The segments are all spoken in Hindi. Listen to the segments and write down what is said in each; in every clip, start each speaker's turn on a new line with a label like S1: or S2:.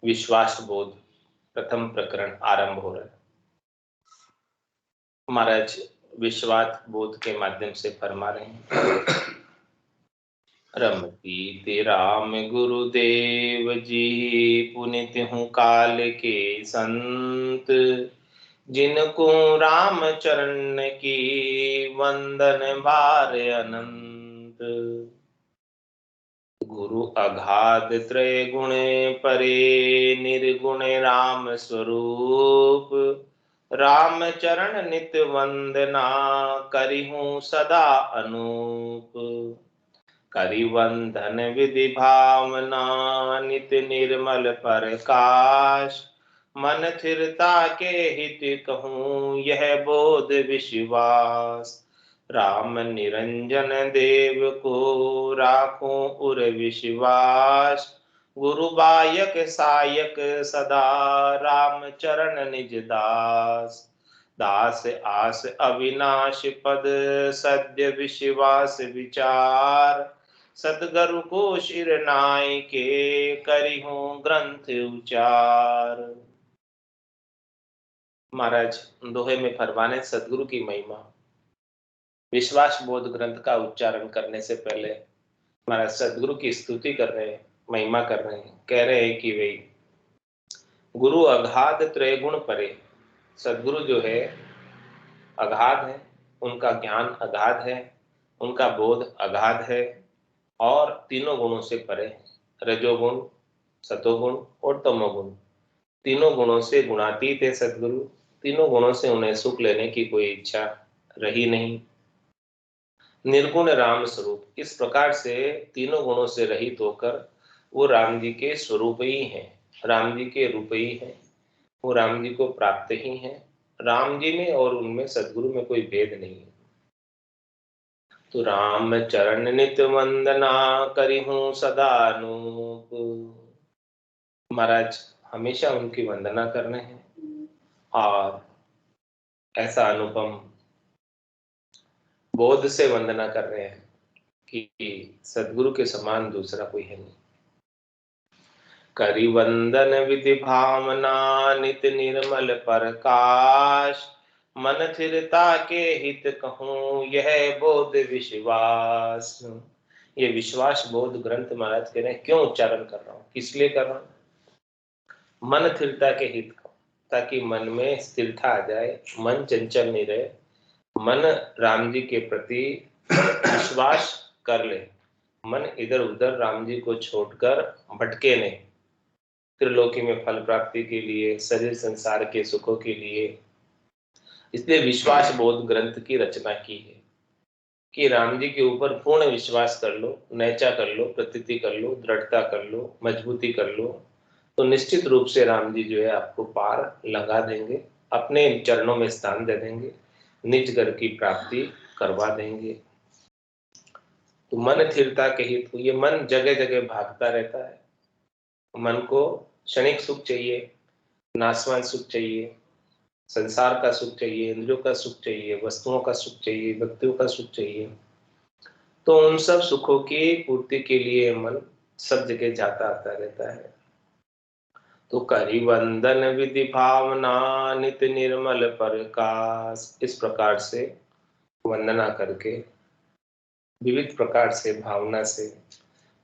S1: विश्वास बोध प्रथम प्रकरण आरंभ हो रहा है। महाराज विश्वास बोध के माध्यम से फरमा रहे हैं। रमती राम गुरुदेव जी पुनित हूँ काल के संत, जिनको राम चरण की वंदन भार अनंत। गुरु अगाध त्रय गुण परे, निर्गुण राम स्वरूप। राम चरण नित वंदना, करिहूँ सदा अनूप। करिवंदन विधि भावना, नित निर्मल प्रकाश। मन थिरता के हित कहूँ, यह बोध विश्वास। राम निरंजन देव को राखो उर विश्वास। गुरु बायक सायक सदा, राम चरण निज दास। दास आस अविनाश पद, सद्य विश्वास विचार। सदगुरु को शिर नाय के, करिहूँ ग्रंथ उचार। महाराज दोहे में फरमाने सदगुरु की महिमा। विश्वास बोध ग्रंथ का उच्चारण करने से पहले महाराज सदगुरु की स्तुति कर रहे हैं, महिमा कर रहे हैं। कह रहे हैं कि भाई गुरु अगाध त्रय गुण परे। सदगुरु जो है अगाध है, उनका ज्ञान अगाध है, उनका बोध अगाध है और तीनों गुणों से परे है। रजोगुण, सतोगुण और तमोगुण, तीनों गुणों से गुणातीत है सदगुरु। तीनों गुणों से उन्हें सुख लेने की कोई इच्छा रही नहीं। निर्गुण राम स्वरूप, इस प्रकार से तीनों गुणों से रहित होकर वो राम जी के स्वरूप ही हैं, राम जी के रूप ही हैं, वो राम जी को प्राप्त ही हैं। राम जी में और उनमें सदगुरु में कोई भेद नहीं है। तो राम चरण नित वंदना, करिहूँ सदा अनूप। महाराज हमेशा उनकी वंदना करने हैं और ऐसा अनुपम बोध से वंदना कर रहे हैं कि सदगुरु के समान दूसरा कोई है नहीं। करि वंदन विधि भावना, नित निर्मल प्रकाश। मन थिरता के हित कहूँ, यह बोध विश्वास। ये विश्वास बोध ग्रंथ महाराज कह रहे हैं, क्यों उच्चारण कर रहा हूँ, किस लिए कर रहा हूँ। मन थिरता के हित कहूँ, ताकि मन में स्थिरता आ जाए, मन चंचल नहीं रहे, मन राम जी के प्रति विश्वास कर ले, मन इधर उधर राम जी को छोड़कर भटके नहीं। त्रिलोकी में फल प्राप्ति के लिए, शरीर संसार के सुखों के लिए, इसलिए विश्वास बोध ग्रंथ की रचना की है कि राम जी के ऊपर पूर्ण विश्वास कर लो, नैचा कर लो, प्रतीति कर लो, दृढ़ता कर लो, मजबूती कर लो, तो निश्चित रूप से राम जी जो है आपको पार लगा देंगे, अपने चरणों में स्थान दे देंगे, निज घर की प्राप्ति करवा देंगे। तो मन स्थिरता के हित, ये मन जगह जगह भागता रहता है। मन को क्षणिक सुख चाहिए, नाशवान सुख चाहिए, संसार का सुख चाहिए, इंद्रियों का सुख चाहिए, वस्तुओं का सुख चाहिए, व्यक्तियों का सुख चाहिए। तो उन सब सुखों की पूर्ति के लिए मन सब जगह जाता आता रहता है। तो करि वंदन विधि भावना, नित निर्मल प्रकाश। इस प्रकार से वंदना करके, विविध प्रकार से भावना से,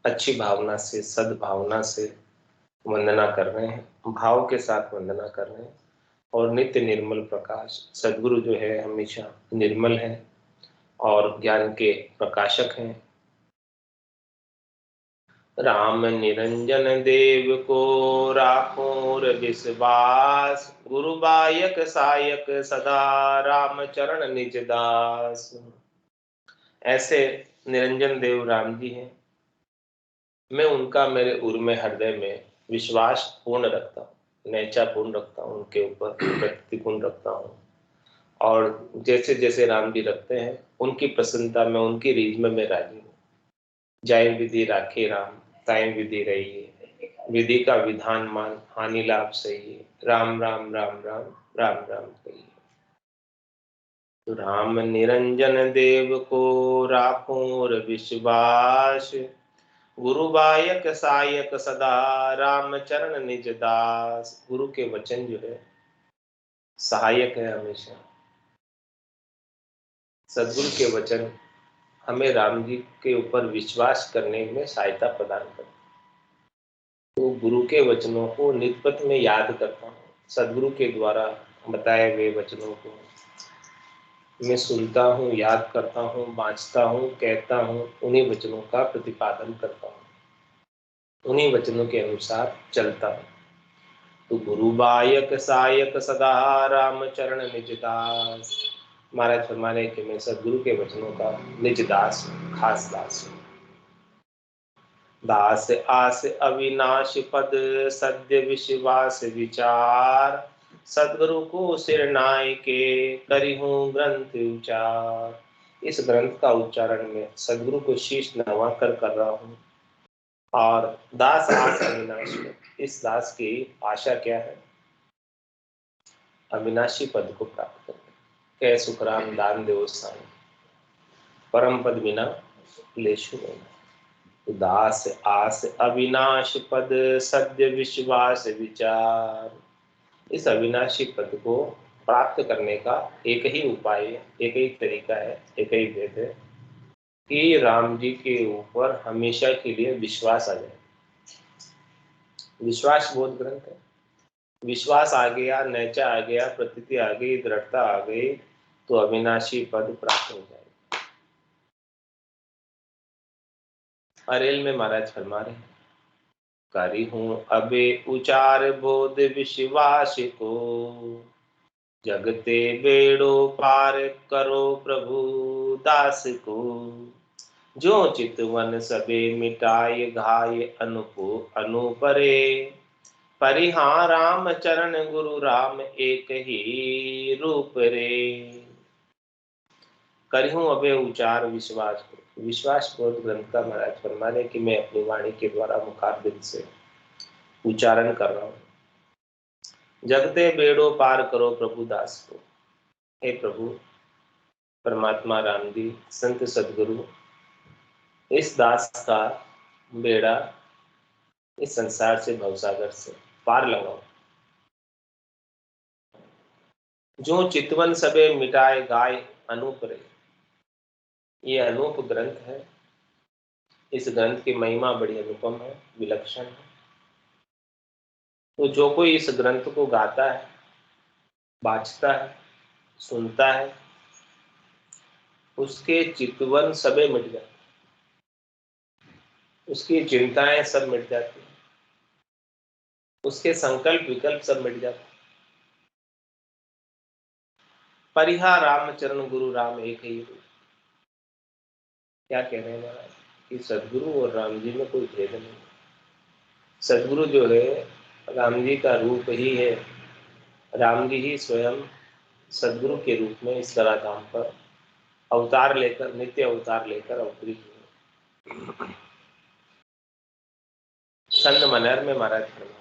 S1: अच्छी भावना से, सद्भावना से वंदना कर रहे हैं, भाव के साथ वंदना कर रहे हैं। और नित्य निर्मल प्रकाश, सदगुरु जो है हमेशा निर्मल है और ज्ञान के प्रकाशक हैं। राम निरंजन देव को राखोर विश्वास। गुरु बायक सायक सदा, राम चरण निज दास। ऐसे निरंजन देव राम जी हैं, मैं उनका मेरे उर में हृदय में विश्वास पूर्ण रखता हूँ, नैचा पूर्ण रखता हूँ, उनके ऊपर प्रतिपूर्ण रखता हूँ। और जैसे जैसे राम जी रखते हैं, उनकी प्रसन्नता में, उनकी रीझ में मैं राजी हूँ। जाय विधि राखे राम, ताय विधि रहिए। विधि का विधान मान, हानि लाभ सही है। राम राम राम राम, राम राम कहिए। तो राम निरंजन देव को राखों विश्वास। गुरु बायक सायक सदा राम चरण निज दास। गुरु के वचन जो है सहायक है हमेशा। सदगुरु के वचन हमें राम जी के ऊपर विश्वास करने में सहायता प्रदान करते हैं। तो गुरु के वचनों को नित्य में याद करता हूँ। सदगुरु के द्वारा बताए हुए वचनों को मैं सुनता हूँ, याद करता हूँ, बाँचता हूँ, कहता हूँ, उन्हीं वचनों का प्रतिपादन करता हूँ, उन्हीं वचनों के अनुसार चलता हूँ। तो गुरु बायक सायक सदा राम चरण निज दास। महाराज फरमाने कि मैं सदगुरु के वचनों का निज दास हूँ, खास दास हूँ। दास आस अविनाश पद सद्य विश्वास विचार। सदगुरु को सिर नाय के करी हूँ ग्रंथ उचार। इस ग्रंथ का उच्चारण में सदगुरु को शीश नवा कर रहा हूँ। और दास आस अविनाश पद, इस दास की आशा क्या है? अविनाशी पद को प्राप्त करना। कै सुखराम दान देव स्थान, परम पद बिना लेशु नहीं। दास आस अविनाश पद सद्य विश्वास विचार। इस अविनाशी पद को प्राप्त करने का एक ही उपाय है, एक ही तरीका है, एक ही भेद है कि राम जी के ऊपर हमेशा के लिए विश्वास आ जाए। विश्वास बोध ग्रंथ है। विश्वास आ गया, नैचा आ गया, प्रतीति आ गई, दृढ़ता आ गई, तो अविनाशी पद प्राप्त हो जाए। अरेल में महाराज फरमा रहे, करी हूं अबे उचार बोध विश्वास को, जगते बेड़ो पार करो प्रभु दास को। जो चितवन सबे मिटाए घाय अनुपरे, परिहां राम चरण गुरु राम एक ही रूप रे। करी हूं अबे उचार विश्वास को। विश्वास बोध ग्रंथ का महाराज फरमाने कि मैं अपनी वाणी के द्वारा मुखारबिंद से उच्चारण कर रहा हूं। जगते बेड़ो पार करो प्रभु दास को। हे प्रभु परमात्मा राम जी, संत सदगुरु, इस दास का बेड़ा इस संसार से, भवसागर से पार लगाओ। जो चितवन सबे मिटाए गाय अनूप रे। ये अनूप ग्रंथ है। इस ग्रंथ की महिमा बड़ी अनुपम है, विलक्षण है। तो जो कोई इस ग्रंथ को गाता है, बाँचता है, सुनता है, उसके चितवन सबे मिट जाते, उसकी चिंताएं सब मिट जाती, उसके संकल्प विकल्प सब मिट जाते। परिहा रामचरण गुरु राम एक ही रूप। क्या कह रहे हैं महाराज कि सदगुरु और राम जी में कोई भेद नहीं। सदगुरु जो है राम जी का रूप ही है। राम जी ही स्वयं सदगुरु के रूप में इस धराधाम पर अवतार लेकर, नित्य अवतार लेकर अवतरित हुए। छंद मनहर में महाराज फरमाया,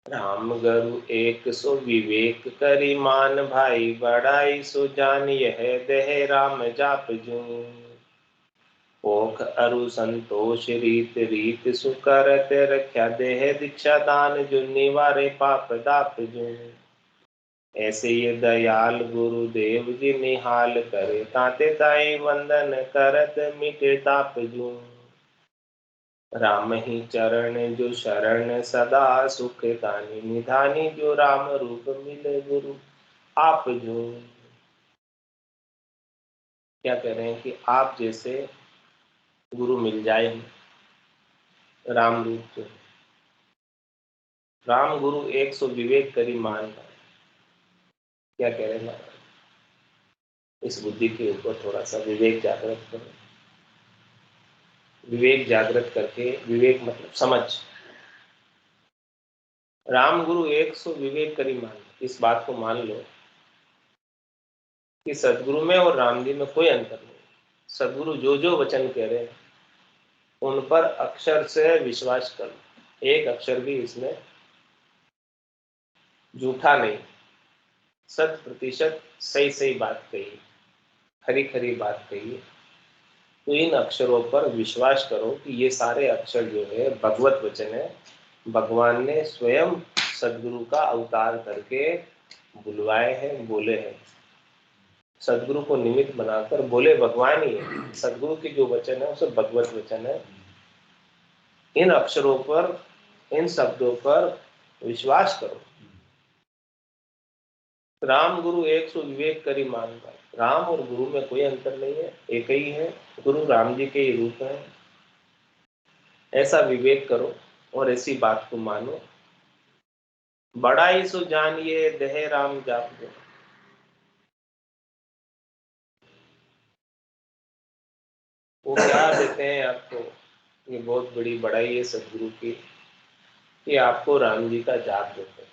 S1: राम गुरु एक सो विवेक करी मान भाई, बड़ाई सो जान यह देह राम जाप जू। ओख अरु संतोष रीत रीत सुकरत रख्या, देह दीक्षा दान जो निवारे पाप दाप जू। ऐसे ये दयाल गुरुदेव जी निहाल करे, ताते ताई वंदन करत मिटे ताप जू। राम ही चरण जो शरण सदा सुख दानी, निधानी जो राम रूप मिले गुरु आप जो। क्या कह रहे हैं कि आप जैसे गुरु मिल जाए राम रूप जो। राम गुरु एक सो विवेक करी मान पाए। क्या कह रहे हैं? इस बुद्धि के ऊपर थोड़ा सा विवेक जागृत करो। विवेक जागृत करके, विवेक मतलब समझ। राम गुरु एक सो विवेक करी मान, इस बात को मान लो कि सदगुरु में और राम जी में कोई अंतर नहीं। सदगुरु जो जो वचन कह रहे हैं उन पर अक्षर से विश्वास करो। एक अक्षर भी इसमें झूठा नहीं, 100% सही सही बात कही, खरी खरी बात कही। तो इन अक्षरों पर विश्वास करो कि ये सारे अक्षर जो है भगवत वचन है। भगवान ने स्वयं सदगुरु का अवतार करके बुलवाए हैं, बोले हैं। सदगुरु को निमित्त बनाकर बोले भगवान ही है। सदगुरु की जो वचन है उसे भगवत वचन है। इन अक्षरों पर, इन शब्दों पर विश्वास करो। राम गुरु एक सो विवेक करी मान पाए। राम और गुरु में कोई अंतर नहीं है, एक ही है। गुरु राम जी के ही रूप है। ऐसा विवेक करो और ऐसी बात को मानो। बड़ा ही सो जानिए देह राम जाप दो। वो क्या देते हैं आपको, ये बहुत बड़ी बड़ाई है सदगुरु की कि आपको राम जी का जाप देते हैं,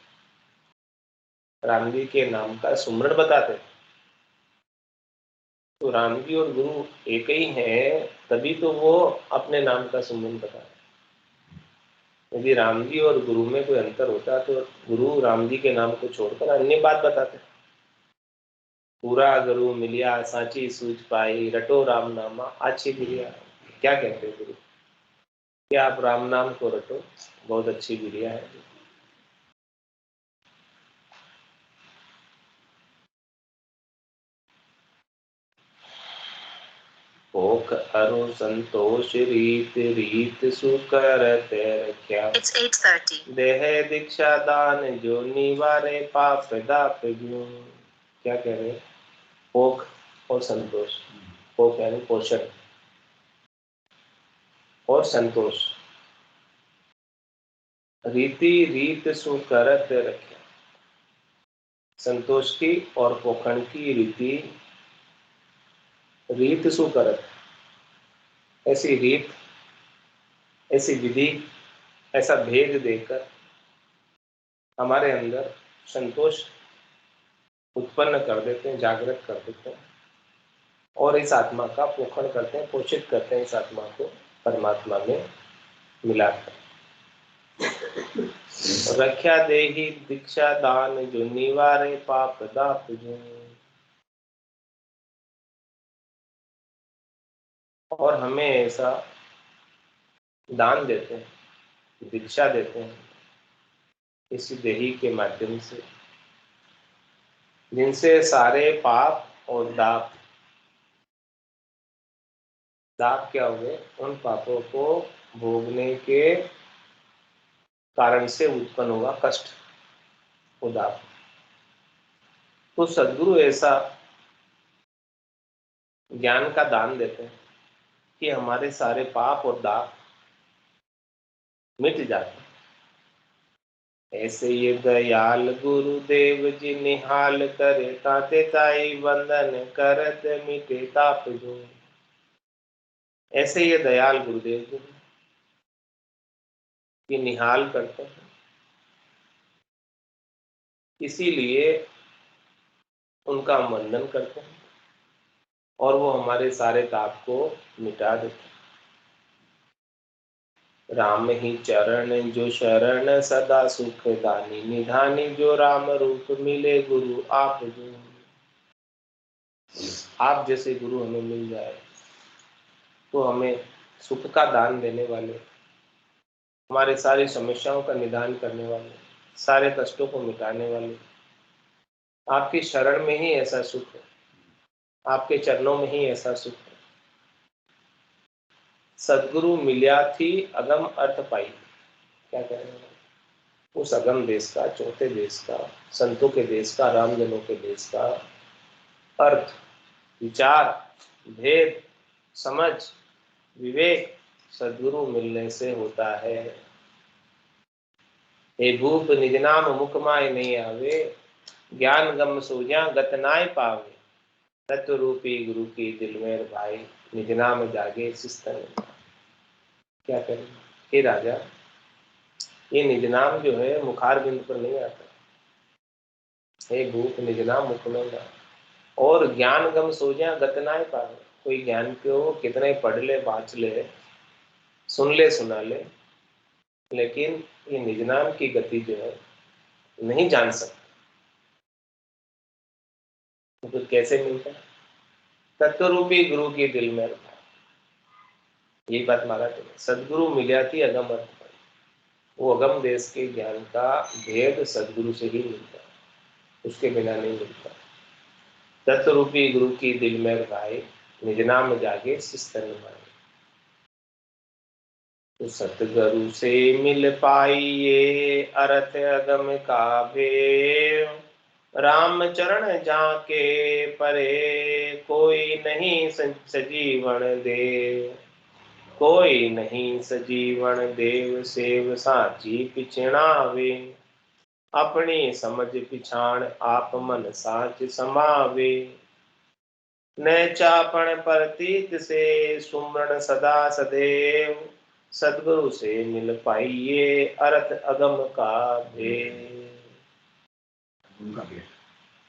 S1: राम जी के नाम का सुमरण बताते हैं। तो राम जी और गुरु एक ही हैं, तभी तो वो अपने नाम का सुमरण बताते हैं। यदि राम जी और गुरु में कोई अंतर होता तो गुरु राम जी के नाम को छोड़कर अन्य बात बताते। पूरा गुरु मिलिया सांची सूझ पाई, रटो राम नामा अच्छी बिरिया। क्या कहते हैं गुरु कि आप राम नाम को रटो, बहुत अच्छी बिरिया है। भोख अरु संतोष रीत रीत सुकरते रख्या। It's 8:30. देह दीक्षा दान जो निवारे पाप दाप जो। क्या कह रहे हैं? भोख और संतोष। भोख यानी पोषण और संतोष। रीति रीत सुकरत रख्या। संतोष की और पोखण की रीति, रीत सुकरत, ऐसी रीत, ऐसी विधि, ऐसा भेद देकर हमारे अंदर संतोष उत्पन्न कर देते हैं, जागृत कर देते हैं और इस आत्मा का पोषण करते हैं, पोषित करते हैं इस आत्मा को परमात्मा में मिलाकर। रक्षा देहि दीक्षा दान जो निवारे पाप दाप जो। और हमें ऐसा दान देते हैं, दीक्षा देते हैं इसी देही के माध्यम से, जिनसे सारे पाप और दाप, दाप क्या हुए, उन पापों को भोगने के कारण से उत्पन्न होगा कष्ट, वो दाप। तो सदगुरु ऐसा ज्ञान का दान देते हैं कि हमारे सारे पाप और दाप मिट जाते हैं। ऐसे ये दयाल गुरुदेव जी निहाल करे, ताते ताई वंदन करत मिटे ताप जो। ऐसे ये दयाल गुरुदेव जी ये निहाल करते हैं, इसीलिए उनका वंदन करते हैं और वो हमारे सारे ताप को मिटा देते हैं। राम ही चरण जो शरण सदा सुख दानी, निधानी जो राम रूप मिले गुरु आप जो। आप जैसे गुरु हमें मिल जाए तो हमें सुख का दान देने वाले, हमारे सारी समस्याओं का निदान करने वाले, सारे कष्टों को मिटाने वाले, आपकी शरण में ही ऐसा सुख है, आपके चरणों में ही ऐसा सुख है। सदगुरु मिल्या थी अगम अर्थ पाई। क्या कह रहे हैं? उस अगम देश का, चौथे देश का, संतों के देश का, रामजनों के देश का अर्थ, विचार, भेद, समझ, विवेक सदगुरु मिलने से होता है। हे भूप निज नाम मुख माय नहीं आवे, ज्ञान गम सोजा गत नाय पावे। तत्व रूपी गुरु की दिल में भाई, निज नाम जागे सिस्तन। क्या करें हे राजा, ये निज नाम जो है मुखार बिंद पर नहीं आता। हे भूप निज नाम मुख में ना। और ज्ञान गम सोजा गत नाय पावे। कोई ज्ञान को कितने पढ़ ले, बाँच ले, सुन ले, सुना ले, लेकिन ये निज नाम की गति जो है नहीं जान सकता। तो कैसे मिलता है? तत्व रूपी गुरु की दिल में। यही बात महाराज ने, सदगुरु मिलिया थी अगम अर्थ पाई। वो अगम देश के ज्ञान का भेद सदगुरु से ही मिलता है, उसके बिना नहीं मिलता। तत्वरूपी गुरु की दिल में भाई, निज नाम जागे सिस्तन माए। तो सतगुरु से मिल पाइए अर्थ अगम का भेद, राम चरण जाके परे, कोई नहीं सजीवन देव। कोई नहीं सजीवन देव, सेव साची पिछड़ावे। अपनी समझ पिछाण आप मन साच समावे। न चापण प्रतीत से सुमरण सदा सदैव, सदगुरु से मिल पाइए अर्थ अगम का भेद।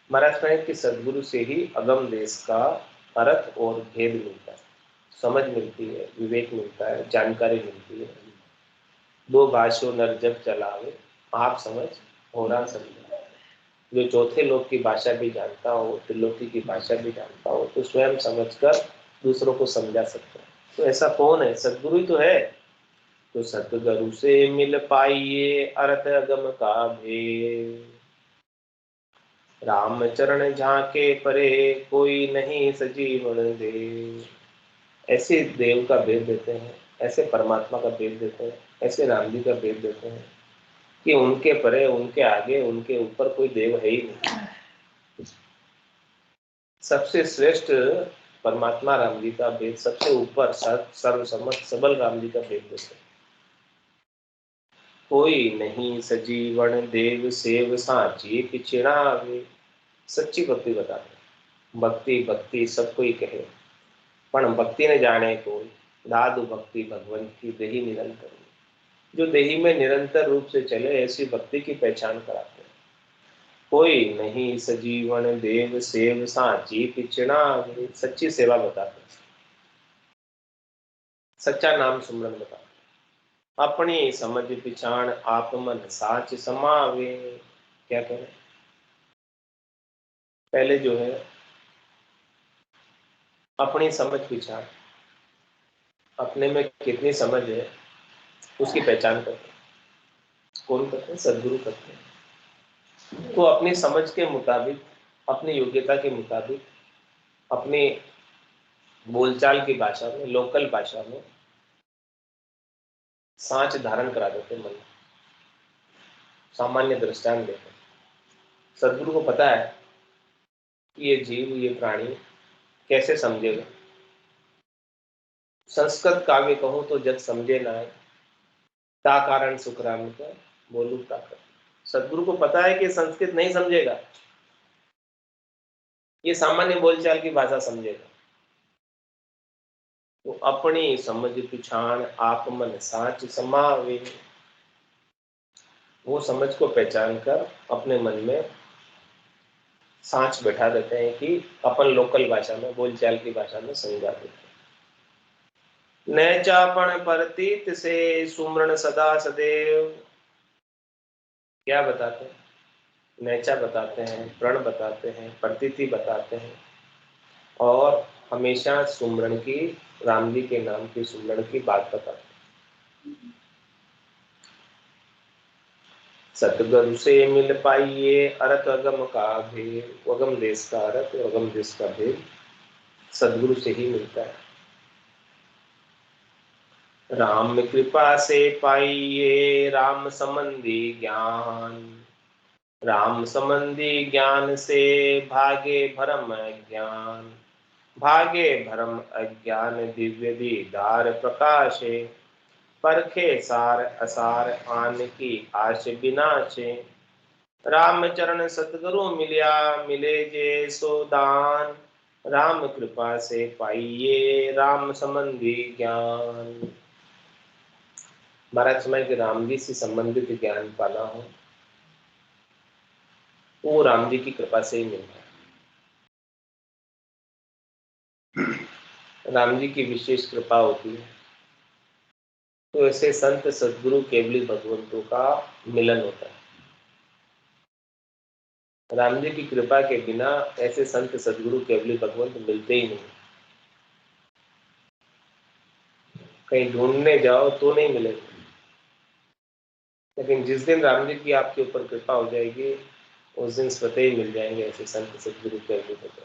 S1: महाराज कहें कि सदगुरु से ही अगम देश का अर्थ और भेद मिलता है, समझ मिलती है, विवेक मिलता है, जानकारी मिलती है। दो भाषो नर जब चलावे, आप समझ होरा समझा। जो चौथे लोक की भाषा भी जानता हो, त्रिलोकी की भाषा भी जानता हो, तो स्वयं समझकर दूसरों को समझा सकता है। तो ऐसा कौन है? सदगुरु ही तो है। तो सतगुरु से मिल पाइए अर्थ अगम का भेद, राम चरण झांके परे, कोई नहीं सजीवन दे। ऐसे देव का भेद देते हैं, ऐसे परमात्मा का भेद देते हैं, ऐसे राम जी का भेद देते हैं कि उनके परे, उनके आगे, उनके ऊपर कोई देव है ही नहीं। सबसे श्रेष्ठ परमात्मा राम जी का भेद, सबसे ऊपर सर्वसम्मत सबल राम जी का भेद देते हैं। कोई नहीं सजीवन देव, सेव साची पिछड़ावे। सच्ची भक्ति बताते, भक्ति भक्ति सब कोई कहे, पण भक्ति ने जाने कोई, दादु भक्ति भगवंत की देही निरंतर। जो देही में निरंतर रूप से चले, ऐसी भक्ति की पहचान कराते हैं। कोई नहीं सजीवन देव, सेव साची पिछड़ावे। सच्ची सेवा बताते हैं, सच्चा नाम सुमरन बताते हैं। अपनी समझ पिछाण आप मन साच समावे। क्या करें? पहले जो है अपनी समझ पिछाण, अपने में कितनी समझ है उसकी पहचान करते हैं। कौन करते हैं? सदगुरु करते हैं। तो अपनी समझ के मुताबिक, अपनी योग्यता के मुताबिक, अपनी बोलचाल की भाषा में, लोकल भाषा में सांच धारण करा देते मन, सामान्य दृष्टांत देते। सदगुरु को पता है कि ये जीव, ये प्राणी कैसे समझेगा। संस्कृत काव्य कहूं तो जग समझे ना, ता कारण सुखराम का बोलू ताकर। सदगुरु को पता है कि संस्कृत नहीं समझेगा, ये सामान्य बोलचाल की भाषा समझेगा। तो अपनी समझ पिछाण आप मन साच समावे। वो समझ को पहचान कर अपने मन में सांच बैठा देते हैं कि अपन लोकल भाषा में, बोलचाल की भाषा में समझा देते हैं। न चापण प्रतीत से सुमरण सदा सदैव। क्या बताते हैं? नैचा बताते हैं, प्रण बताते हैं, प्रतीति बताते हैं, और हमेशा सुमरण की, राम जी के नाम की सुमरण की बात बताते हैं। सतगुरु से मिल पाइए अर्थ अगम का भेद। अगम देश का अर्थ और अगम देश का भेद सदगुरु से ही मिलता है। राम कृपा से पाइए राम संबंधी ज्ञान, राम संबंधी ज्ञान से भागे भरम ज्ञान। भागे भरम अज्ञान दिव्य दीदार प्रकाशे, परखे सार असार आन की आश बिनाशे। राम चरण सतगुरु मिलिया, मिले जे सो दान। राम कृपा से पाइए राम संबंधी ज्ञान। महाराज समय के राम जी से संबंधित ज्ञान पाना हो, वो राम जी की कृपा से ही मिलता है। राम जी की विशेष कृपा होती है, तो ऐसे संत सदगुरु केवली भगवंतों का मिलन होता है। राम जी की कृपा के बिना ऐसे संत सदगुरु केवली भगवंत मिलते ही नहीं। कहीं ढूंढने जाओ तो नहीं मिलेगा, लेकिन जिस दिन राम जी की आपके ऊपर कृपा हो जाएगी उस दिन स्वतः ही मिल जाएंगे ऐसे संत सदगुरु के अद्भुत।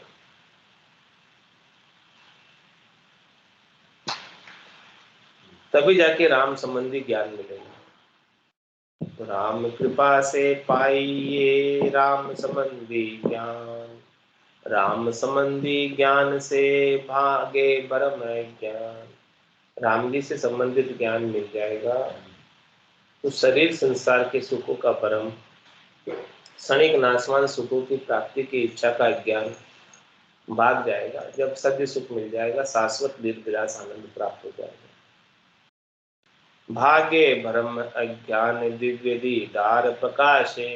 S1: तभी जाके राम संबंधी ज्ञान मिलेगा। तो राम कृपा से पाइए राम संबंधी ज्ञान, राम संबंधी ज्ञान से भागे ब्रह्म ज्ञान। राम जी से संबंधित ज्ञान मिल जाएगा तो शरीर संसार के सुखों का परम क्षणिक नाशवान सुखों की प्राप्ति की इच्छा का ज्ञान भाग जाएगा। जब सत्य सुख मिल जाएगा शाश्वत दीर्घदास आनंद प्राप्त हो जाएगा। भागे ब्रह्म अज्ञान दिव्य दीदार प्रकाशे,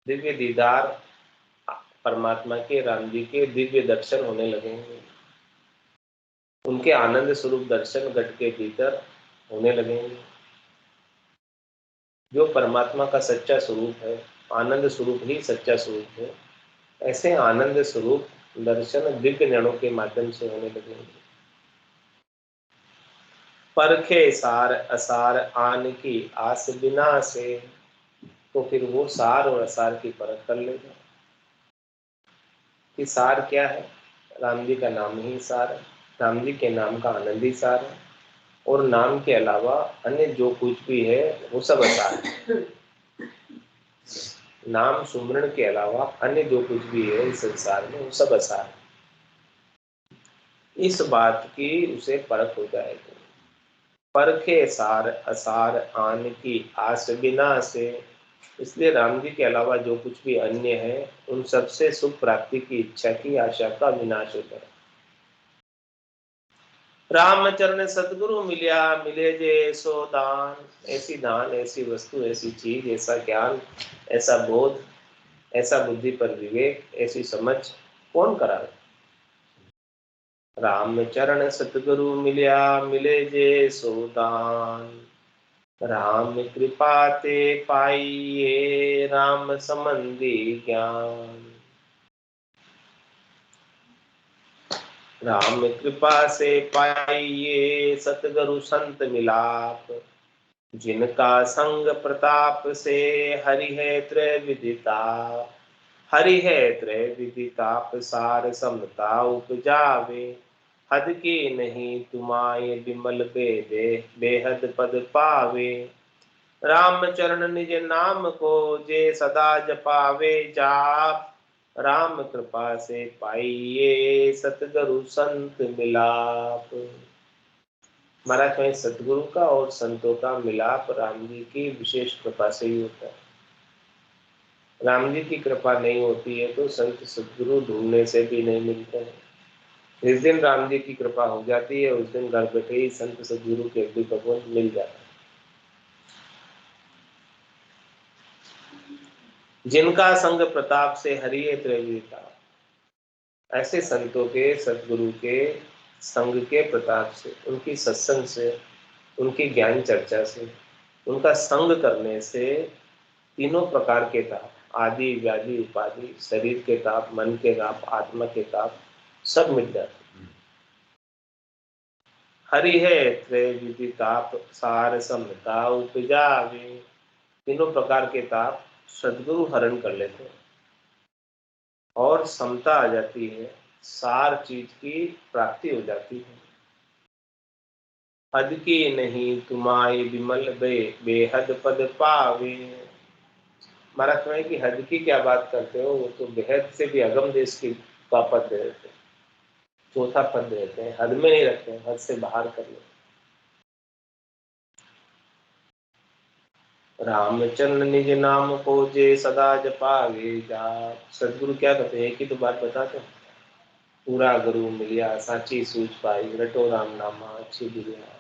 S1: दिव्य दीदार परमात्मा के राम जी के दिव्य दर्शन होने लगेंगे, उनके आनंद स्वरूप दर्शन घट के भीतर होने लगेंगे। जो परमात्मा का सच्चा स्वरूप है, आनंद स्वरूप ही सच्चा स्वरूप है, ऐसे आनंद स्वरूप दर्शन दिव्य नयनों के माध्यम से होने लगेंगे। परखे सार असार आन की आस बिना से, तो फिर वो सार और असार की परख कर लेगा कि सार क्या है। राम जी का नाम ही सार है, राम जी के नाम का आनंद ही सार है, और नाम के अलावा अन्य जो कुछ भी है वो सब असार है। नाम सुमरण के अलावा अन्य जो कुछ भी है इस संसार में वो सब असार है। इस बात की उसे परख हो जाएगी। परखे सार असार आन की आस बिना से, इसलिए राम जी के अलावा जो कुछ भी अन्य है उन सबसे सुख प्राप्ति की इच्छा की आशा का विनाश होता है। रामचरण सतगुरु मिलिया मिले जे सो दान, ऐसी दान, ऐसी वस्तु, ऐसी चीज, ऐसा ज्ञान, ऐसा बोध, ऐसा बुद्धि पर विवेक, ऐसी समझ कौन करावे। रामचरण सतगुरु मिलिया मिले जे सो दान, राम कृपा ते पाइए राम संबंधी ज्ञान। राम कृपा से पाइए सतगुरु संत मिलाप, जिनका संग प्रताप से हरि है त्रैविदिता। हरि है त्रैविदिताप सार समता उपजावे, हद की नहीं तुमाय विमल बेदे बेहद पद पावे। राम चरण निज नाम को जे सदा जपावे जाप, राम कृपा से पाइए सतगुरु संत मिलाप। महाराज में सतगुरु का और संतों का मिलाप राम जी की विशेष कृपा से ही होता है। राम जी की कृपा नहीं होती है तो संत सतगुरु ढूंढने से भी नहीं मिलते हैं। जिस दिन राम जी की कृपा हो जाती है उस दिन घर बैठे ही संत सतगुरु के भी भगवान मिल जाता है। जिनका संग प्रताप से हरिये त्रैविदिता, ऐसे संतों के सतगुरु के संग के प्रताप से, उनकी सत्संग से, उनकी ज्ञान चर्चा से, उनका संग करने से तीनों प्रकार के ताप, आदि व्याधि उपाधि, शरीर के ताप, मन के ताप, आत्मा के ताप सब मिट जाते। हरि है त्रैविधि ताप सार समता उपजावे, तीनों प्रकार के ताप सदगुरु हरण कर लेते हैं और समता आ जाती है, सार चीज की प्राप्ति हो जाती है। हद की नहीं तुम्हारी विमल बेहद पद पावे। महाराज में कि हद की क्या बात करते हो, वो तो बेहद से भी अगम देश की का पद दे देते हैं, चौथा पद दे देते हैं, हद में नहीं रखते हैं, हद से बाहर कर लेते। रामचंद्र निज नाम को जे सदा जपावे जा। सदगुरु क्या कहते हैं, एक ही तो बात बताते हैं, पूरा गुरु मिलिया साची सूझ पाई रटो राम नामा अच्छी दुनिया।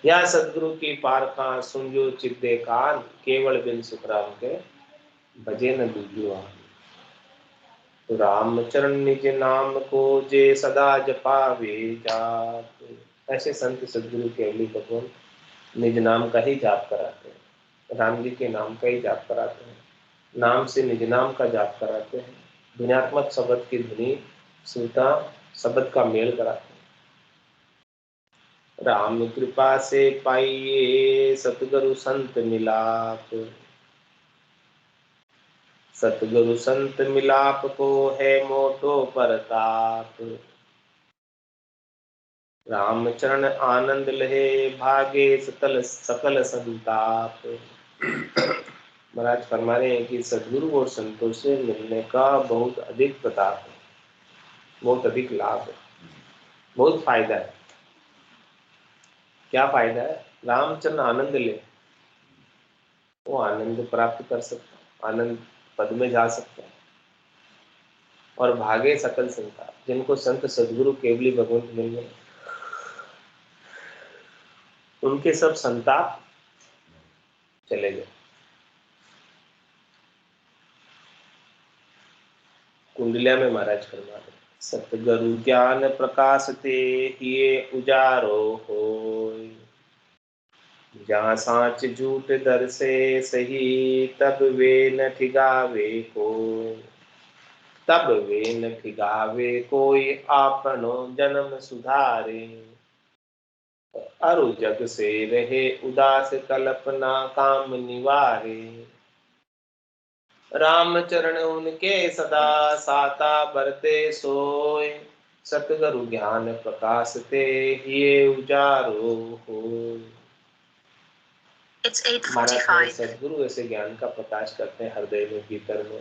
S1: या सदगुरु की पारखा सुनजो चिद्दे कान, केवल बिन सुखराम के भजे न दूजियो। तो रामचरण निज नाम को जे सदा जपावे जाप, ऐसे संत सदगुरु के अली भगवान निज नाम का ही जाप कराते हैं, राम जी के नाम का ही जाप कराते हैं, नाम से निज नाम का जाप कराते हैं, दुनियात्मक शब्द की धुनी सुनता शब्द का मेल कराते हैं। राम कृपा से पाइए सतगुरु संत मिलाप। सतगुरु संत मिलाप को है मोटो परताप। राम चरण आनंद लहे भागे सकल सकल संताप। महाराज फरमा रहे हैं कि सदगुरु और संतों से मिलने का बहुत अधिक प्रताप है, बहुत अधिक लाभ है, बहुत फायदा है। क्या फायदा है? रामचरण आनंद ले, वो आनंद प्राप्त कर सकता है, आनंद पद में जा सकता है। और भागे सकल संताप, जिनको संत सदगुरु केवली भगवंत मिल गए उनके सब संताप चले गए। कुंडलिया में महाराज फरमा रहे, सतगुरु ज्ञान प्रकाश ते हिये उजारो होय। जहाँ साँच झूठ दर से सही, तब वे न ठिगावे कोय। तब वे न ठिगावे कोई, आपनो जन्म सुधारे। अरु जग से रहे उदास, कल्पना काम निवारे। राम चरण उनके सदा, साता बरते सोय। सतगुरु ज्ञान प्रकाश ते हिये उजारो होय। महाराज सदगुरु ऐसे ज्ञान का प्रकाश करते हैं हृदय में, भीतर में,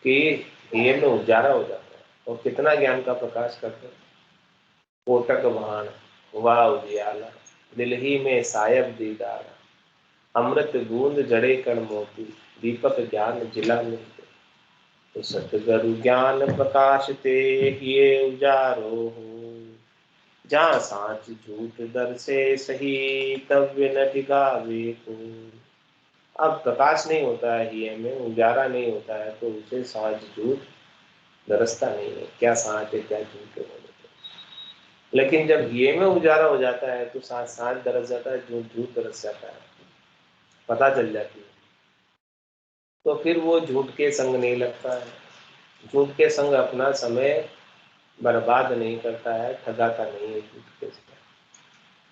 S1: कि ये में उजाला हो जाता है। और कितना ज्ञान का प्रकाश करते हैं। कोटक भाण हुआ उजियाला, दिल ही में सायब दीदारा। अमृत बूंद जड़े कण मोती, दीपक ज्ञान जिला मिलते। तो सतगुरु ज्ञान प्रकाश ते हिये उजारो हो। जहाँ साँच झूठ दर से सही, तव्य न ठिगावे को। अब प्रकाश नहीं होता है हिये में, उजारा नहीं होता है, तो उसे साँच झूठ दरसता नहीं है। क्या साँच है क्या झूठ है। लेकिन जब हिये में उजारा हो जाता है तो साँच दरस जाता है, झूठ झूठ दरस जाता है, पता चल जाती है। तो फिर वो झूठ के संग नहीं लगता है, झूठ के संग अपना समय बर्बाद नहीं करता है, ठगाता नहीं है झूठ के संग।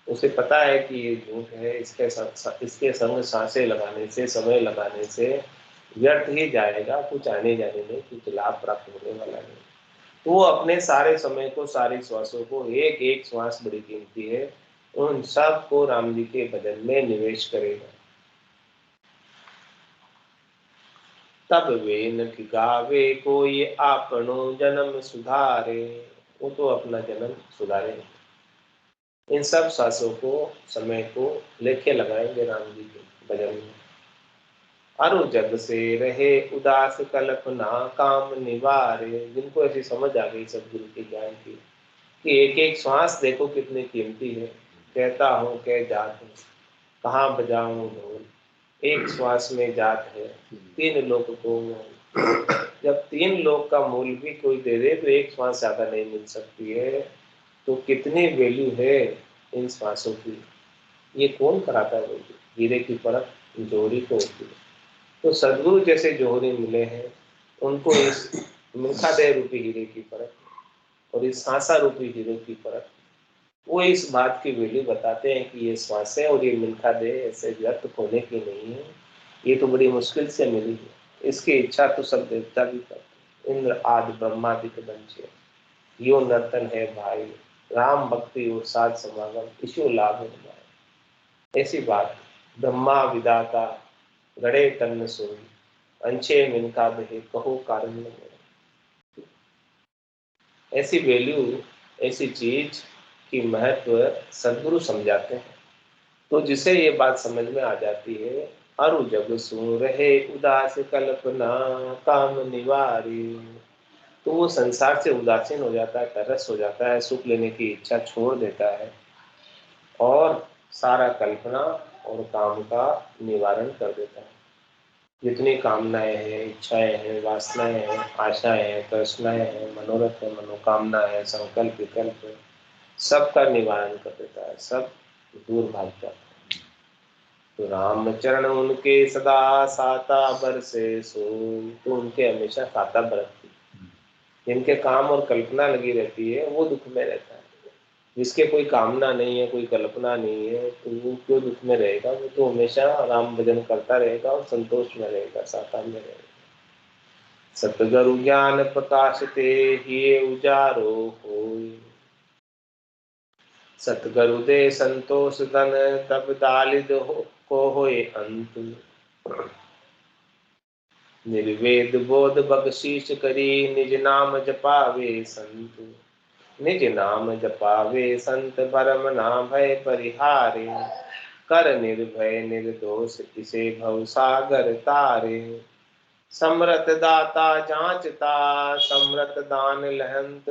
S1: उसे पता है कि ये झूठ है, इसके संग सांसें लगाने से, समय लगाने से व्यर्थ ही जाएगा, कुछ आने जाने में कुछ लाभ प्राप्त होने वाला नहीं। तो वो अपने सारे समय को, सारी श्वासों को, एक एक श्वास बड़ी कीमती है, उन सब को राम जी के भजन में निवेश करेगा। तब वे न ठिगावे कोई, आपनो जन्म सुधारे। वो तो अपना जन्म सुधारे। इन सब सांसों को, समय को लेखे लगाएंगे राम जी के भजन में। अरु जग से रहे उदास, कल्पना काम निवारे। जिनको ऐसी समझ आ गई सदगुरु के ज्ञान की कि एक एक श्वास देखो कितनी कीमती है। कहता हूँ कह जात है, कहाँ बजाऊं ढोल। एक श्वास में जात है, तीन लोक को मोल। जब तीन लोक का मूल भी कोई दे दे तो एक श्वास ज्यादा नहीं मिल सकती है। तो कितनी वैल्यू है इन श्वासों की। ये कौन कराता है वैल्यू? हीरे की परख जोहरी को होती है। तो सदगुरु जैसे जोहरी मिले हैं, उनको इस मिल्खा रूपी हीरे की परख और इस सांसा रूपी हीरे की परख, वो इस बात की वैल्यू बताते हैं कि ये श्वासें और ये मिल्खा दे ऐसे व्यर्थ होने की नहीं है, ये तो बड़ी मुश्किल से मिली है। इसकी इच्छा तो सब देवता भी करते हैं। इंद्र आदि ब्रह्मादिक बंचे यो नर्तन है भाई, राम भक्ति और साध समागम इसी लाभ है हमारे। ऐसी बात ब्रह्मा विदाता गड़े तन्न सोई, अंशे मिनका बहे कहो कारण न। ऐसी वैल्यू, ऐसी चीज की महत्व सदगुरु समझाते हैं। तो जिसे ये बात समझ में आ जाती है, अरु जग सु रहे उदास, कल्पना काम निवारी। तो वो संसार से उदासीन हो जाता है, तरस हो जाता है, सुख लेने की इच्छा छोड़ देता है और सारा कल्पना और काम का निवारण कर देता है। जितनी कामनाएं हैं, इच्छाएं हैं, वासनाएं हैं, आशाएं हैं, तृष्णाएं हैं, मनोरथ है, मनोकामना है, संकल्प विकल्प है, सबका निवारण कर देता है, सब दूर भाग जाता है। तो राम चरण उनके सदा, साता बरसे सोई। तो उनके हमेशा साता बरसती। जिनके काम और कल्पना लगी रहती है वो दुख में रहता है, जिसके कोई कामना नहीं है, कोई कल्पना नहीं है, तो वो क्यों दुख में रहेगा? वो तो हमेशा राम भजन करता रहेगा और संतोष में रहेगा, साता में रहेगा। सतगुरु ज्ञान प्रकाश ते हिये उजारो होय, सतगुरु दे संतोष धन तब दालिद को होए अंत। निर्वेद बोध बख्शीश करी निज नाम जपावे संत, निज नाम जपावे संत भरम ना भय परिहारे, कर निर्भय निर्दोष इसे भव सागर तारे। समरथ दाता जांचता समरथ दान लहंत,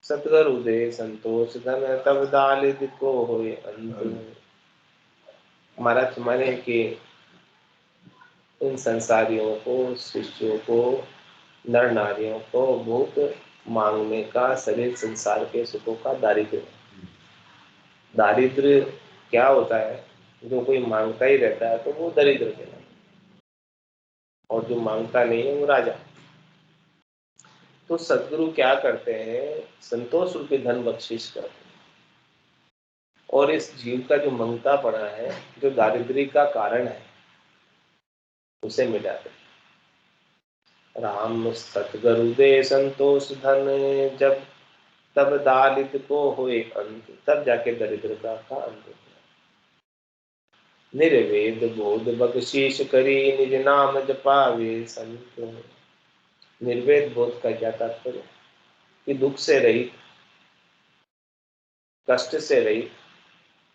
S1: सतगुरु दे संतोष धन तब दालिद को होए अंत। मरथ मरे के इन संसारियों को, शिष्यों को, नर नारियों को भूत मांगने का शरीर संसार के सुखों का दारिद्र्य। दारिद्र्य क्या होता है? जो कोई मांगता ही रहता है तो वो दरिद्र कहलाता है, और जो मांगता नहीं है वो राजा। तो सदगुरु क्या करते हैं? संतोष रूपी धन बख्शिश करते हैं और इस जीव का जो मंगता पड़ा है, जो दारिद्र्य का कारण है, उसे मिटाते हैं। राम सतगुरु दे संतोष धन जब तब दालिद को होए अंत, तब जाके दरिद्रता का अंत होता है। निर्वेद बोध बख्शीश करी निज नाम जपावे संत। निर्वेद बोध का क्या तात्पर्य? कि दुख से रहित, कष्ट से रहित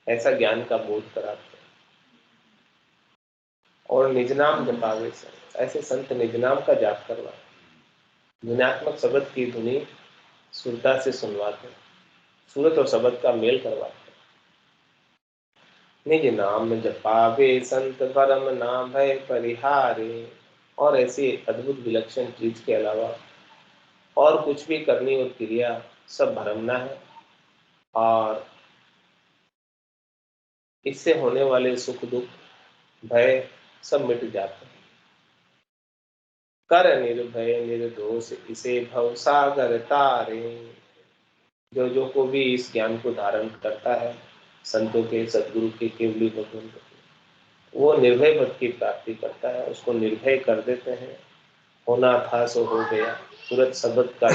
S1: ऐसा ज्ञान का बोध कराते हैं। और निज नाम जपावे संत, ऐसे संत निज नाम का जाप करवाते। ध्वन्यात्मक शब्द की धुनी सुरता से सुनवाते, सूरत और शब्द का मेल करवाते। निज नाम जपावे संत परम ना भय परिहारे। और ऐसी अद्भुत विलक्षण चीज के अलावा और कुछ भी करनी और क्रिया सब भरमना है, और इससे होने वाले सुख दुख भय सब मिट जाते हैं। कर निर्भय निर्दोष इसे भव सागर तारे। जो को भी इस ज्ञान को धारण करता है, संतों के, सदगुरु के, केवली भगवान के, वो निर्भय पद की प्राप्ति करता है। उसको निर्भय कर देते हैं। होना था सो हो गया, तुरंत शब्द का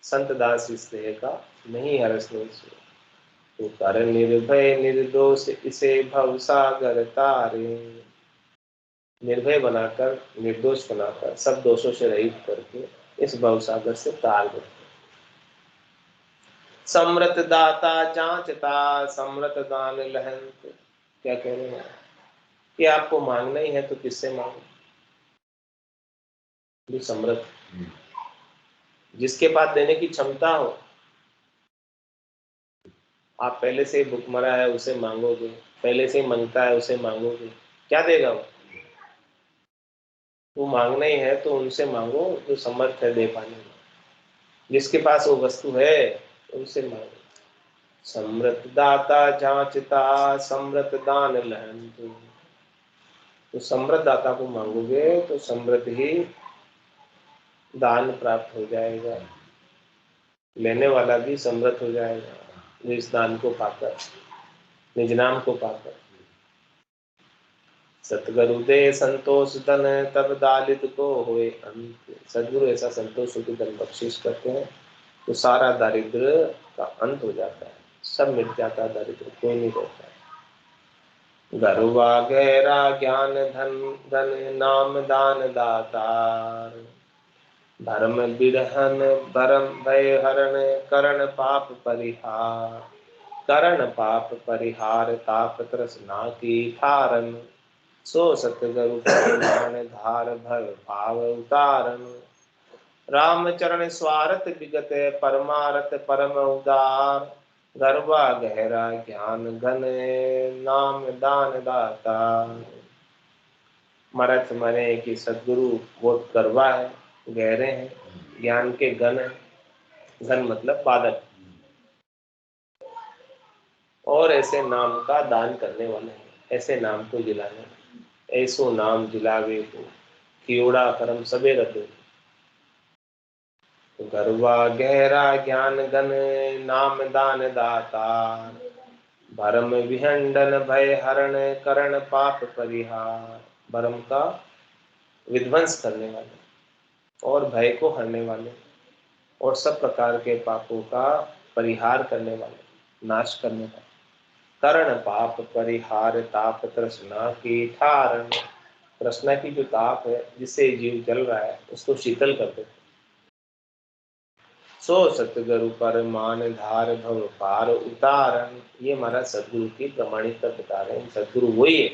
S1: संत दास इस देह का नहीं हरस नहीं सो। तो कर निर्भय निर्दोष इसे भव सागर तारे। निर्भय बनाकर, निर्दोष बनाकर, सब दोषों से रहित करके इस भव सागर से तार देते। समृत दाता जांचता समृत दान लहंत। क्या कह रहे हैं कि आपको मांगना ही है तो किससे मांगो? जो समृत, जिसके पास देने की क्षमता हो। आप पहले से भुखमरा है उसे मांगोगे, पहले से मांगता है उसे मांगोगे, क्या देगा वो मांगना ही है तो उनसे मांगो जो समर्थ है दे पाने में। जिसके पास वो वस्तु है उनसे मांगो। समृत दाता जांचता समृत दान लहंत। तो समृत दाता को मांगोगे तो समृत ही दान प्राप्त हो जाएगा, लेने वाला भी समृत हो जाएगा इस दान को पाकर, निज नाम को पाकर। सतगुरु दे संतोष धन तब दालिद को होए अंत। सदगुरु ऐसा संतोष की धन बख्शिश करते हैं तो सारा दारिद्र का अंत हो जाता है, सब मिट जाता है, दारिद्र कोई नहीं रहता है। गरुआ गहरा ज्ञान धन धन नाम दान दातार। धर्म बिरहन भरम भय हरण करण पाप परिहार। करण पाप परिहार ताप तृष्णा की ठारन। सो सतगुरु परिमाण धार भव भाव उतारन। राम चरण स्वारथ विगत परमारथ परम उदार। गर्वा गहरा ज्ञान घन नाम दान दाता। मरथ मरे कि सदगुरु बहुत गर्वा है, गहरे हैं, ज्ञान के घन है, घन मतलब बादल, और ऐसे नाम का दान करने वाले हैं, ऐसे नाम को जिलाने। ऐसो नाम जिलावे को कियोड़ा कर्म सबे रते। गर्वा गहरा ज्ञान गन नाम दान दाता, भरम विहंडन भय हरण करण पाप परिहार। भरम का विध्वंस करने वाले और भय को हरने वाले और सब प्रकार के पापों का परिहार करने वाले, नाश करने वाले। करण पाप परिहार ताप तृष्णा की ठारण, तृष्णा की जो ताप है जिससे जीव जल रहा है उसको शीतल कर देते। सो सतगुरु पर मान धार भव पार उतारण, ये महाराज सदगुरु की प्रमाणिकता बता रहे हैं। सदगुरु वही है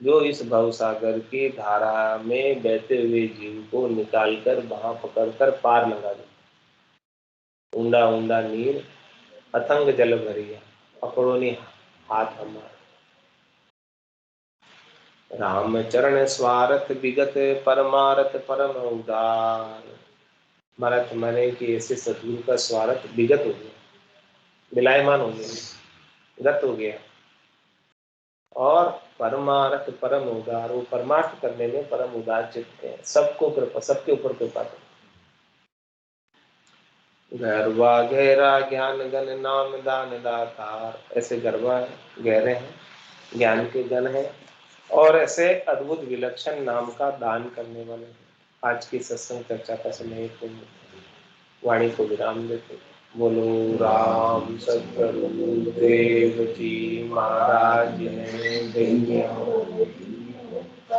S1: जो इस भव सागर की धारा में बहते हुए जीव को निकालकर वहां पकड़कर पार लगा देते। ऊंडा ऊंडा नीर अथंग जल भरिया, पकड़ो नहीं हाथ हमारा। राम चरण स्वार्थ विगत परमारथ परम उदार। महाराज तुम्हारे कि ऐसे सदगुरु का स्वार्थ विगत हो गया, विलायमान हो गया, गत हो गया। और परमार्थ परम उदार, वो परमार्थ करने में परम उदार चित्त है, सबको कृपा, सबके ऊपर कृपा करते। गहरवा गहरा ज्ञान गण नाम दान दातार, ऐसे गहरवा गहरे हैं, ज्ञान के गण हैं और ऐसे अद्भुत विलक्षण नाम का दान करने वाले हैं। आज की सत्संग चर्चा का समय वाणी को विराम देते। बोलो राम सतगुरु देव जी महाराज ने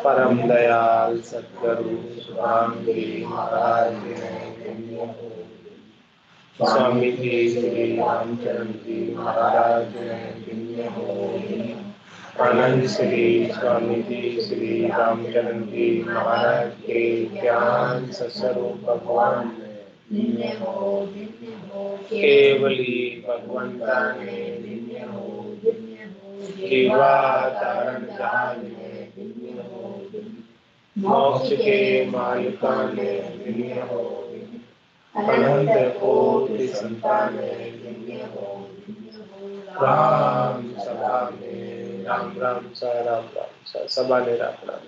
S1: परम दयाल सतगुरु सुखरामगिरी महाराज ने, स्वामी जी श्री रामचरण जी महाराज ने, आनंद श्री स्वामी जी श्री रामचरण जी महाराज के ज्ञान सस्वरूप भगवान केवली भगवंता ने जीवा तारण जहान मोक्ष के मालिका ने अनंत कोटि संतान राम सभा में राम राम सा सभा ने राम राम।